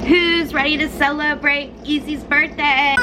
Who's ready to celebrate Easy's birthday?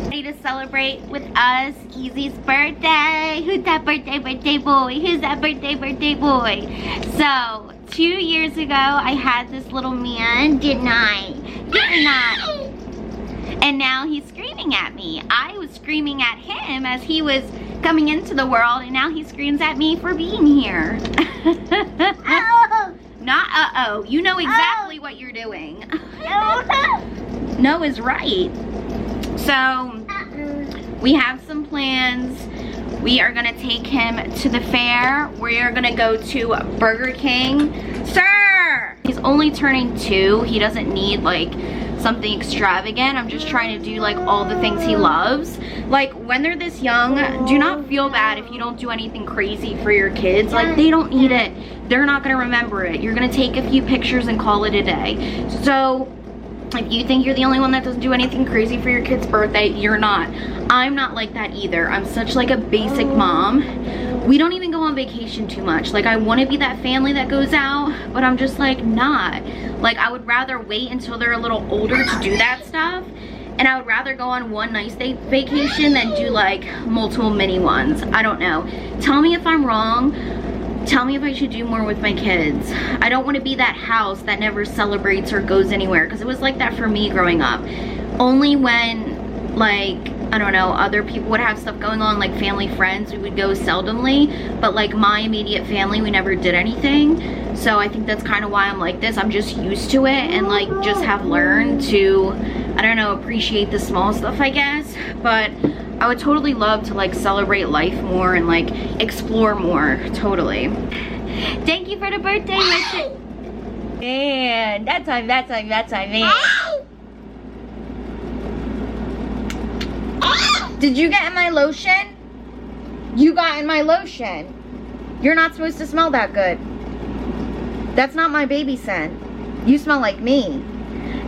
Ready to celebrate with us Easy's birthday? Who's that birthday boy? Who's that birthday boy? So 2 years ago I had this little man, didn't I? And now he's screaming at me. I was screaming at him as he was coming into the world, and now he screams at me for being here. Not uh-oh. You know exactly what you're doing. No is right. So, we have some plans. We are gonna take him to the fair. We are gonna go to Burger King. Sir! He's only turning 2. He doesn't need like something extravagant. I'm just trying to do like all the things he loves. Like when they're this young, do not feel bad if you don't do anything crazy for your kids. Like they don't need it. They're not gonna remember it. You're gonna take a few pictures and call it a day. So if you think you're the only one that doesn't do anything crazy for your kid's birthday, you're not. I'm not like that either. I'm such like a basic mom. We don't even go on vacation too much. Like I want to be that family that goes out, but I'm just like not. Like I would rather wait until they're a little older to do that stuff. And I would rather go on one nice day vacation than do like multiple mini ones. I don't know. Tell me if I'm wrong. Tell me if I should do more with my kids. I don't want to be that house that never celebrates or goes anywhere, because it was like that for me growing up. Only when like, I don't know, other people would have stuff going on, like family, friends, we would go seldomly, but like my immediate family, we never did anything. So I think that's kind of why I'm like this. I'm just used to it and like just have learned to, I don't know, appreciate the small stuff, I guess. But I would totally love to like celebrate life more and like explore more, totally. Thank you for the birthday wish. And that time, man. Did you get in my lotion? You got in my lotion. You're not supposed to smell that good. That's not my baby scent. You smell like me.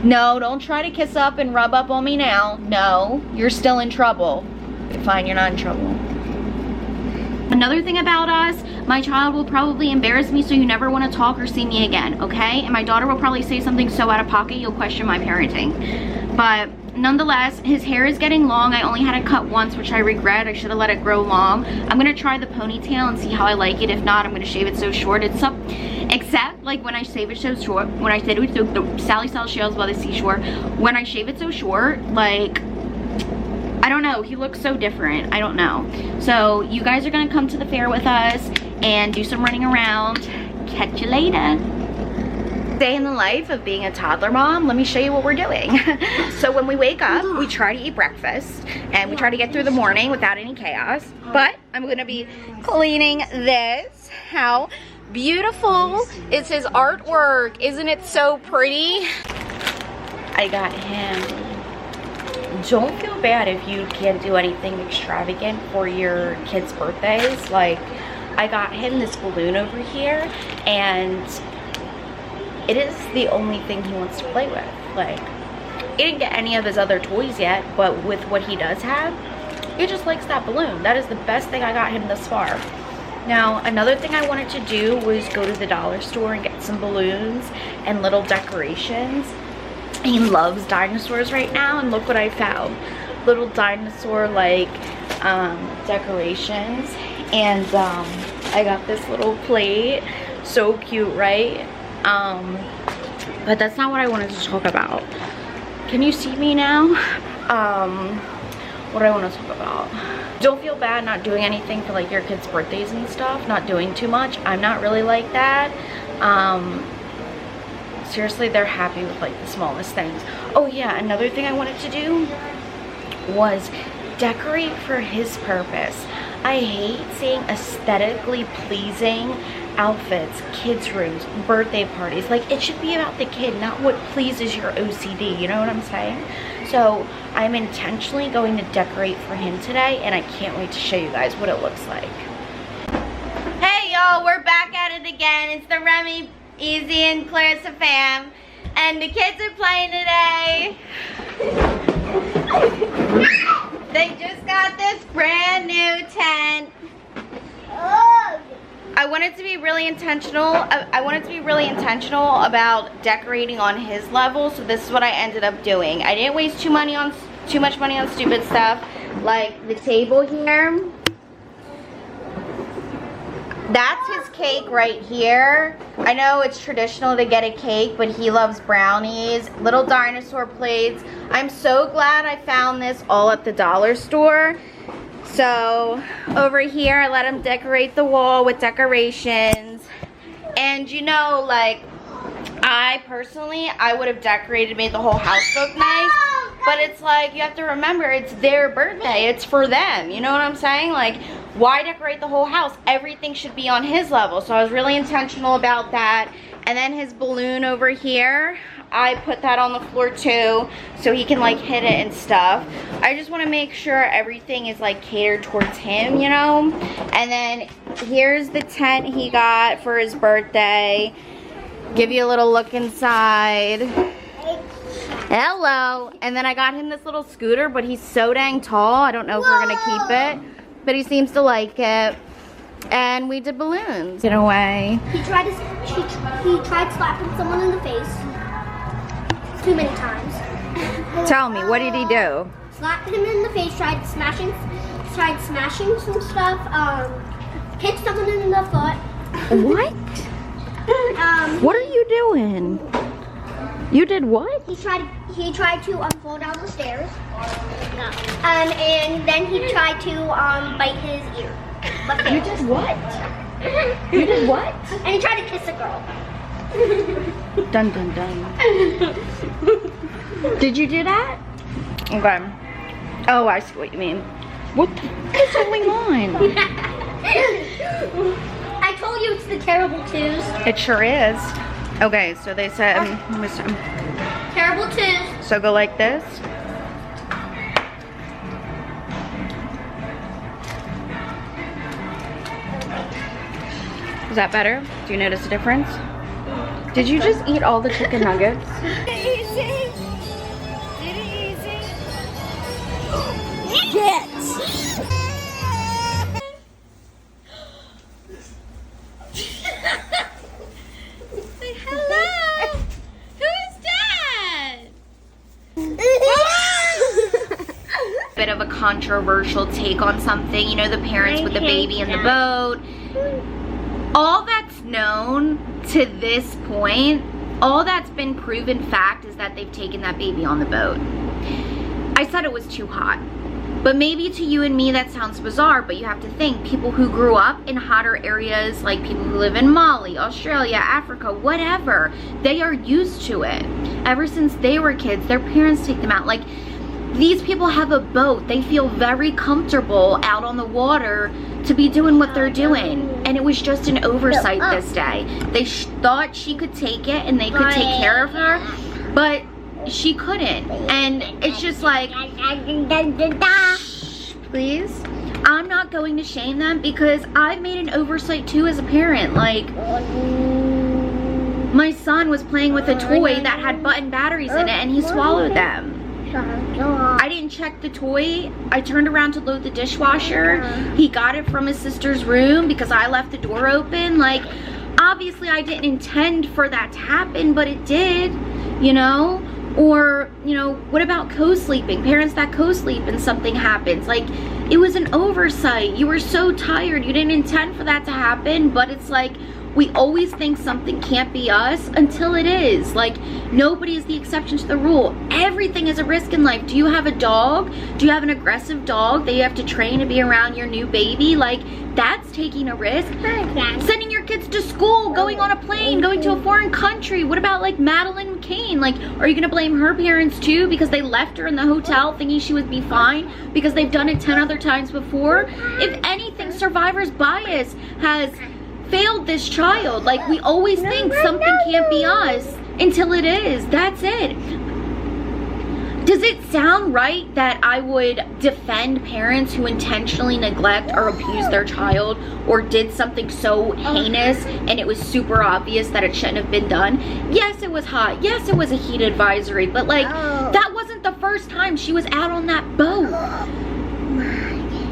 No, don't try to kiss up and rub up on me now. No, you're still in trouble. Fine, you're not in trouble. Another thing about us, my child will probably embarrass me so you never want to talk or see me again, okay? And my daughter will probably say something so out of pocket you'll question my parenting. But nonetheless, his hair is getting long. I only had it cut once, which I regret. I should have let it grow long. I'm gonna try the ponytail and see how I like it. If not, I'm gonna shave it so short. It's up, except like when I shave it so short, when I said it was the Sally Sell Shells by the seashore, when I shave it so short, like, I don't know, he looks so different. I don't know. So you guys are gonna come to the fair with us and do some running around. Catch you later. Day in the life of being a toddler mom, let me show you what we're doing. So when we wake up, we try to eat breakfast and we try to get through the morning without any chaos. But I'm gonna be cleaning this. How beautiful is his artwork? Isn't it so pretty? I got him. Don't feel bad if you can't do anything extravagant for your kids' birthdays. Like, I got him this balloon over here, and it is the only thing he wants to play with. Like, he didn't get any of his other toys yet, but with what he does have, he just likes that balloon. That is the best thing I got him thus far. Now, another thing I wanted to do was go to the dollar store and get some balloons and little decorations. He loves dinosaurs right now, and look what I found. Little dinosaur like decorations. And I got this little plate. So cute, right? But that's not what I wanted to talk about. Can you see me now? What do I want to talk about? Don't feel bad not doing anything for like your kids' birthdays and stuff. Not doing too much. I'm not really like that. Seriously, they're happy with like the smallest things. Oh yeah, another thing I wanted to do was decorate for his purpose. I hate seeing aesthetically pleasing outfits, kids' rooms, birthday parties. Like, it should be about the kid, not what pleases your OCD, you know what I'm saying? So I'm intentionally going to decorate for him today, and I can't wait to show you guys what it looks like. Hey y'all, we're back at it again. It's the Remy, Easy, and Clarissa fam, and the kids are playing today. They just got this brand new tent. I wanted to be really intentional. I wanted to be really intentional about decorating on his level, so this is what I ended up doing. I didn't waste too much money on stupid stuff, like the table here. That's his cake right here. I know it's traditional to get a cake, but he loves brownies, little dinosaur plates. I'm so glad I found this all at the dollar store. So over here, I let him decorate the wall with decorations. And you know, like, I would have decorated, made the whole house look nice. But it's like, you have to remember, it's their birthday. It's for them. You know what I'm saying? Like, why decorate the whole house? Everything should be on his level. So I was really intentional about that. And then his balloon over here, I put that on the floor too, so he can like hit it and stuff. I just want to make sure everything is like catered towards him, you know? And then here's the tent he got for his birthday. Give you a little look inside. Hello. And then I got him this little scooter, but he's so dang tall. I don't know if we're gonna keep it, but he seems to like it. And we did balloons. Get away. He tried slapping someone in the face too many times. Tell me, what did he do? Slapped him in the face, tried smashing some stuff, kicked someone in the foot. What? What are you doing? You did what? He tried to fall down the stairs. And then he tried to bite his ear. You did what? You did what? And he tried to kiss a girl. Dun dun dun. Did you do that? Okay. Oh, I see what you mean. What is going on? I told you it's the terrible twos. It sure is. Okay, so they said Terrible twos. so go like this. Is that better? Do you notice a difference? Did you just eat all the chicken nuggets? Easy. Did it easy? Get. Say hello. Who's that? Bit of a controversial take on something. You know, the parents with the baby in the boat. All that's known to this point, all that's been proven fact is that they've taken that baby on the boat. I said it was too hot. But maybe to you and me that sounds bizarre, but you have to think, people who grew up in hotter areas, like people who live in Mali, Australia, Africa, whatever, they are used to it. Ever since they were kids, their parents take them out. Like, these people have a boat. They feel very comfortable out on the water to be doing what they're doing. And it was just an oversight this day. They thought she could take it and they could take care of her, but she couldn't. And it's just like, shh, please. I'm not going to shame them because I've made an oversight too as a parent. Like, my son was playing with a toy that had button batteries in it and he swallowed them. I didn't check the toy. I turned around to load the dishwasher. He got it from his sister's room because I left the door open. Like, obviously I didn't intend for that to happen, but it did, you know? Or, you know, what about co-sleeping? Parents that co-sleep and something happens. Like, it was an oversight. You were so tired. You didn't intend for that to happen, but it's like, we always think something can't be us until it is. Like, nobody is the exception to the rule. Everything is a risk in life. Do you have a dog? Do you have an aggressive dog that you have to train to be around your new baby? Like, that's taking a risk. Sending your kids to school, going on a plane, going to a foreign country. What about like Madeline McCain? Like, are you gonna blame her parents too because they left her in the hotel thinking she would be fine because they've done it 10 other times before? If anything, survivor's bias has failed this child. Like, we always think something can't be us until it is. That's it. Does it sound right that I would defend parents who intentionally neglect or abuse their child or did something so heinous and it was super obvious that it shouldn't have been done? Yes, it was hot. Yes, it was a heat advisory, but like, that wasn't the first time she was out on that boat.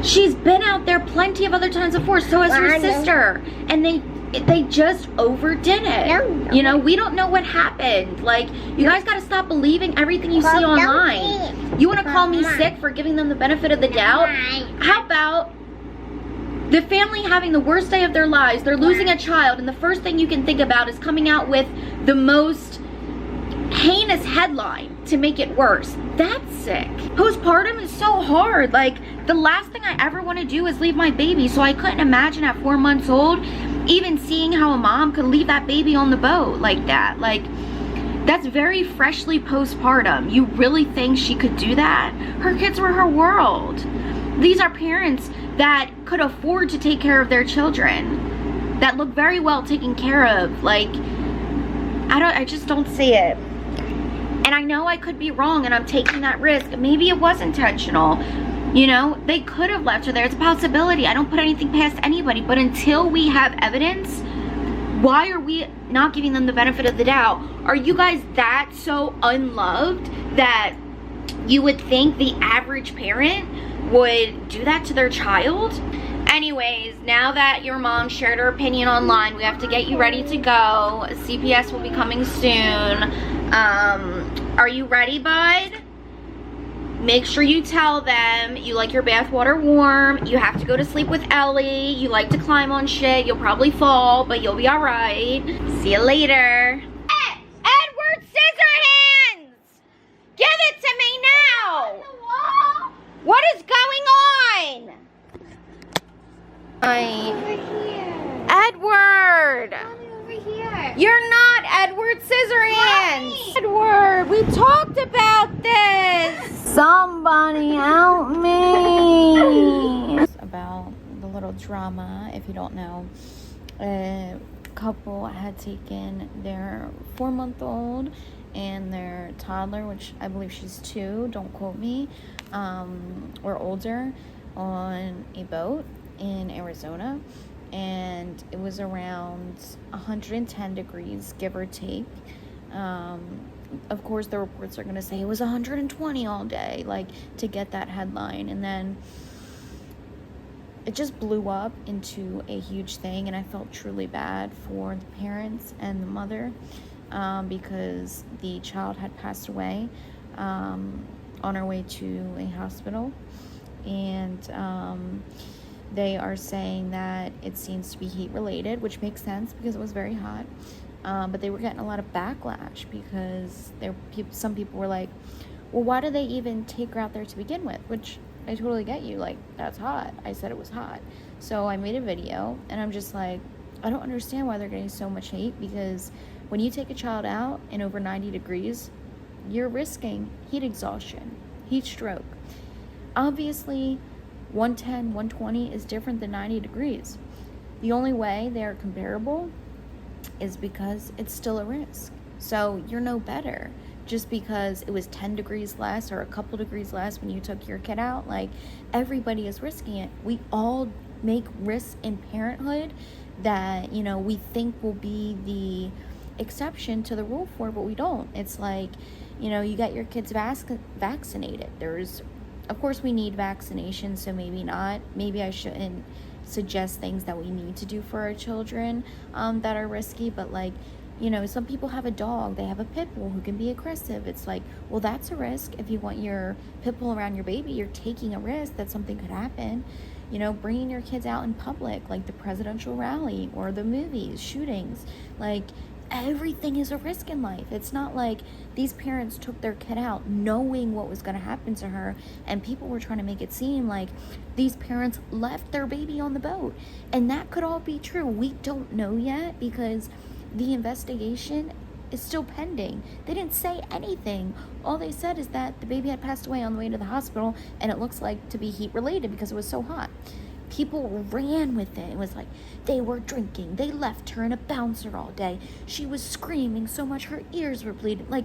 She's been out there plenty of other times before. So has her sister. And they just overdid it. You know, we don't know what happened. Like, you guys got to stop believing everything you see online. You want to call me sick for giving them the benefit of the doubt? How about the family having the worst day of their lives? They're losing a child, and the first thing you can think about is coming out with the most heinous headline to make it worse. That's sick. Postpartum is so hard. Like, the last thing I ever want to do is leave my baby, so I couldn't imagine at 4 months old even seeing how a mom could leave that baby on the boat like that. Like, that's very freshly postpartum. You really think she could do that? Her kids were her world. These are parents that could afford to take care of their children, that look very well taken care of. Like, I just don't see it. And I know I could be wrong, and I'm taking that risk. Maybe it was intentional. You know, they could have left her there. It's a possibility. I don't put anything past anybody. But until we have evidence, why are we not giving them the benefit of the doubt? Are you guys that so unloved that you would think the average parent would do that to their child? Anyways, now that your mom shared her opinion online, we have to get you ready to go. CPS will be coming soon. Are you ready, bud? Make sure you tell them you like your bath water warm. You have to go to sleep with Ellie. You like to climb on shit. You'll probably fall, but you'll be all right. See you later. Edward Scissorhands! Give it to me now! What is going on? Over here. Edward! Mommy, over here. You're not Edward Scissorhands! Edward, we talked about this! Somebody help me! About the little drama, if you don't know. A couple had taken their 4-month-old and their toddler, which I believe she's 2, don't quote me, or older, on a boat in Arizona, and it was around 110 degrees, give or take. Of course, the reports are going to say it was 120 all day, like, to get that headline, and then it just blew up into a huge thing, and I felt truly bad for the parents and the mother, because the child had passed away on our way to a hospital, and they are saying that it seems to be heat related, which makes sense because it was very hot. But they were getting a lot of backlash because some people were like, well, why did they even take her out there to begin with? Which I totally get you. Like, that's hot. I said it was hot. So I made a video, and I'm just like, I don't understand why they're getting so much hate, because when you take a child out in over 90 degrees, you're risking heat exhaustion, heat stroke. Obviously, 110, 120 is different than 90 degrees. The only way they're comparable is because it's still a risk. So you're no better just because it was 10 degrees less or a couple degrees less when you took your kid out. Like, everybody is risking it. We all make risks in parenthood that, you know, we think will be the exception to the rule for, but we don't. It's like, you know, you got your kids vaccinated. Of course, we need vaccinations, so maybe not. Maybe I shouldn't suggest things that we need to do for our children that are risky, but, like, you know, some people have a dog, they have a pit bull who can be aggressive. It's like, well, that's a risk. If you want your pit bull around your baby, you're taking a risk that something could happen. You know, bringing your kids out in public, like the presidential rally or the movies, shootings, like, everything is a risk in life. It's not like these parents took their kid out knowing what was going to happen to her, and people were trying to make it seem like these parents left their baby on the boat, and that could all be true. We don't know yet because the investigation is still pending. They didn't say anything. All they said is that the baby had passed away on the way to the hospital, and it looks like to be heat related because it was so hot. People ran with it. It was like they were drinking. They left her in a bouncer all day. She was screaming so much her ears were bleeding. Like,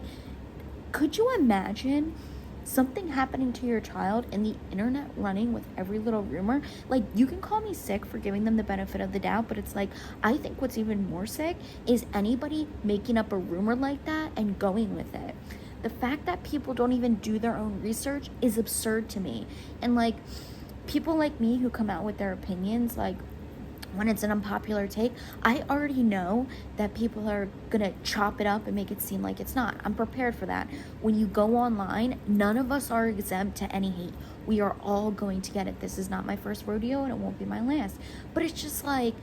could you imagine something happening to your child and the internet running with every little rumor? Like, you can call me sick for giving them the benefit of the doubt, but it's like, I think what's even more sick is anybody making up a rumor like that and going with it. The fact that people don't even do their own research is absurd to me. And, like, people like me who come out with their opinions, like, when it's an unpopular take, I already know that people are gonna chop it up and make it seem like it's not. I'm prepared for that. When you go online, none of us are exempt to any hate. We are all going to get it. This is not my first rodeo and it won't be my last. But it's just like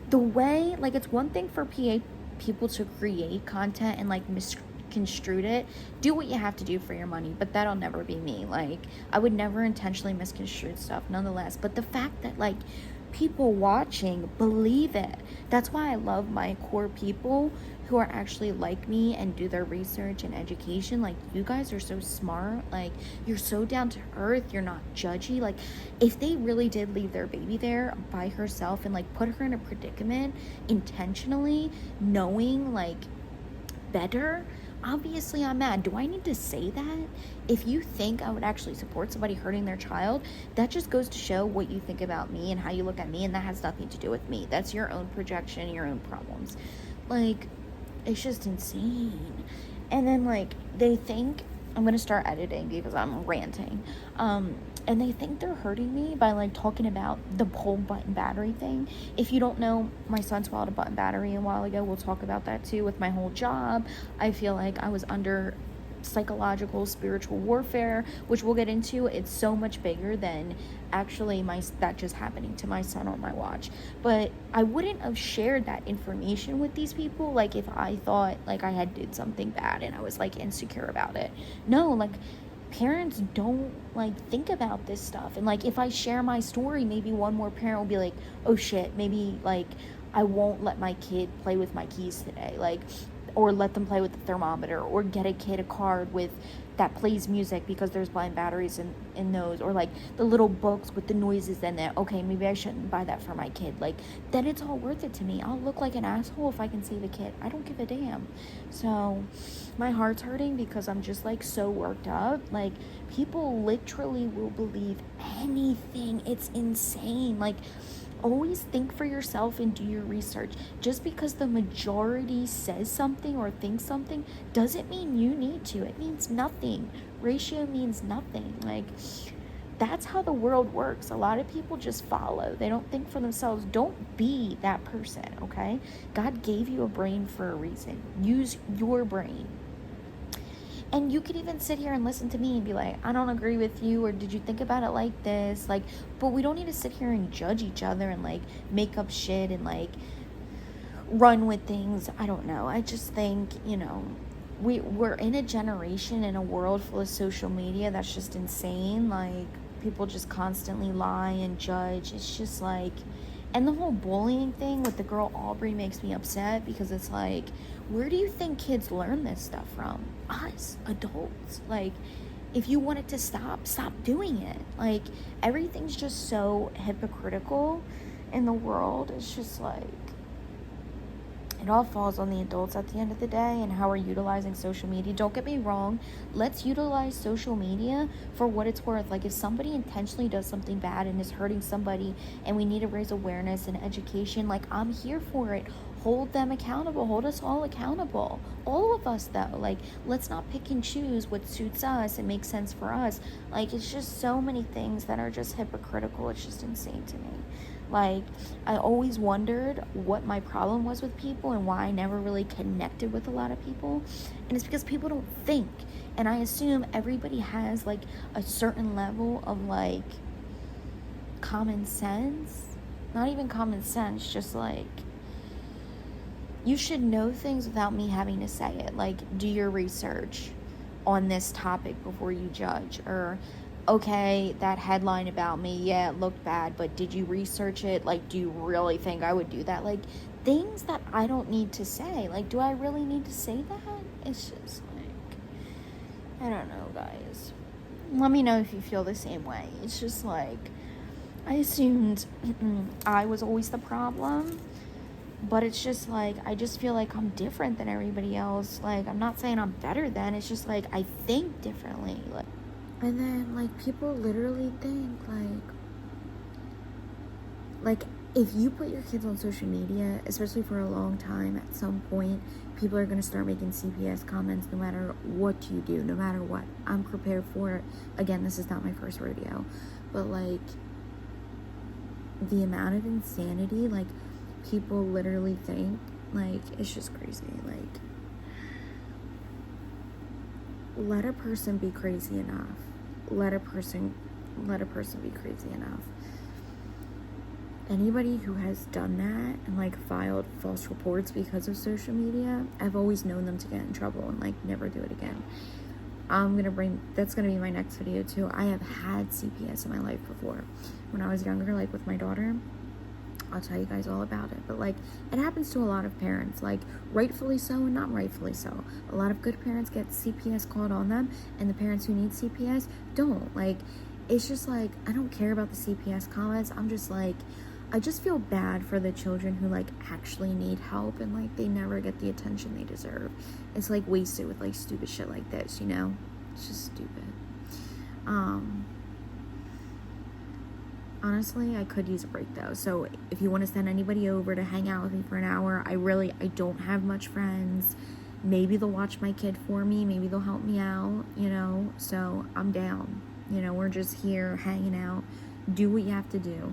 the way, like, it's one thing for people to create content and like misconstrued it. Do what you have to do for your money, but that'll never be me. Like, I would never intentionally misconstrue stuff nonetheless. But the fact that like people watching believe it, that's why I love my core people who are actually like me and do their research and education. Like, you guys are so smart, like, you're so down to earth, you're not judgy. Like, if they really did leave their baby there by herself and like put her in a predicament intentionally, knowing like better, obviously I'm mad. Do I need to say that? If you think I would actually support somebody hurting their child, that just goes to show what you think about me and how you look at me, and that has nothing to do with me. That's your own projection, your own problems. Like, it's just insane. And then like they think I'm gonna start editing because I'm ranting, and they think they're hurting me by like talking about the whole button battery thing. If you don't know, my son swallowed a button battery a while ago. We'll talk about that too. With my whole job, I feel like I was under psychological, spiritual warfare, which we'll get into. It's so much bigger than actually that just happening to my son on my watch. But I wouldn't have shared that information with these people like if I thought like I had did something bad and I was like insecure about it. No, like, parents don't like think about this stuff. And like, if I share my story, maybe one more parent will be like, oh shit, maybe like I won't let my kid play with my keys today, like, or let them play with the thermometer, or get a kid a card with that plays music because there's blind batteries in those, or like the little books with the noises in it. Okay, maybe I shouldn't buy that for my kid. Like, then it's all worth it to me. I'll look like an asshole if I can save a kid. I don't give a damn. So my heart's hurting because I'm just like so worked up. Like, people literally will believe anything. It's insane. Like, always think for yourself and do your research. Just because the majority says something or thinks something doesn't mean you need to. It means nothing. Ratio means nothing. Like, that's how the world works. A lot of people just follow. They don't think for themselves. Don't be that person, okay? God gave you a brain for a reason. Use your brain. And you could even sit here and listen to me and be like, I don't agree with you, or did you think about it like this? Like, but we don't need to sit here and judge each other and like make up shit and like run with things. I don't know. I just think, you know, we're in a generation, in a world full of social media that's just insane. Like, people just constantly lie and judge. It's just like, and the whole bullying thing with the girl Aubrey makes me upset because it's like, where do you think kids learn this stuff from? Us, adults. Like, if you want it to stop doing it. Like, everything's just so hypocritical in the world. It's just like, it all falls on the adults at the end of the day and how we're utilizing social media. Don't get me wrong. Let's utilize social media for what it's worth. Like, if somebody intentionally does something bad and is hurting somebody and we need to raise awareness and education, like, I'm here for it. Hold them accountable. Hold us all accountable. All of us, though. Like, let's not pick and choose what suits us and makes sense for us. Like, it's just so many things that are just hypocritical. It's just insane to me. Like, I always wondered what my problem was with people and why I never really connected with a lot of people. And it's because people don't think. And I assume everybody has, like, a certain level of, like, common sense. Not even common sense, just, like, you should know things without me having to say it. Like, do your research on this topic before you judge. Or, okay, that headline about me, yeah, it looked bad, but did you research it? Like, do you really think I would do that? Like, things that I don't need to say. Like, do I really need to say that? It's just like, I don't know, guys. Let me know if you feel the same way. It's just like, I assumed I was always the problem. But it's just like, I just feel like I'm different than everybody else. Like, I'm not saying I'm better than. It's just like, I think differently. Like, and then, like, people literally think, like, if you put your kids on social media, especially for a long time, at some point, people are going to start making CPS comments no matter what you do, no matter what. I'm prepared for it. Again, this is not my first rodeo. But, like, the amount of insanity, like, people literally think, like, it's just crazy. Like, let a person be crazy enough. Let a person be crazy enough. Anybody who has done that and, like, filed false reports because of social media, I've always known them to get in trouble and, like, never do it again. That's gonna be my next video too. I have had CPS in my life before. When I was younger, like with my daughter, I'll tell you guys all about it. But, like, it happens to a lot of parents, like, rightfully so and not rightfully so. A lot of good parents get CPS called on them, and the parents who need CPS don't. Like, it's just like, I don't care about the CPS comments. I'm just like, I just feel bad for the children who, like, actually need help and, like, they never get the attention they deserve. It's, like, wasted with, like, stupid shit like this, you know? It's just stupid. Honestly, I could use a break, though. So if you want to send anybody over to hang out with me for an hour, I don't have much friends. Maybe they'll watch my kid for me. Maybe they'll help me out, you know? So I'm down. You know, we're just here hanging out. Do what you have to do.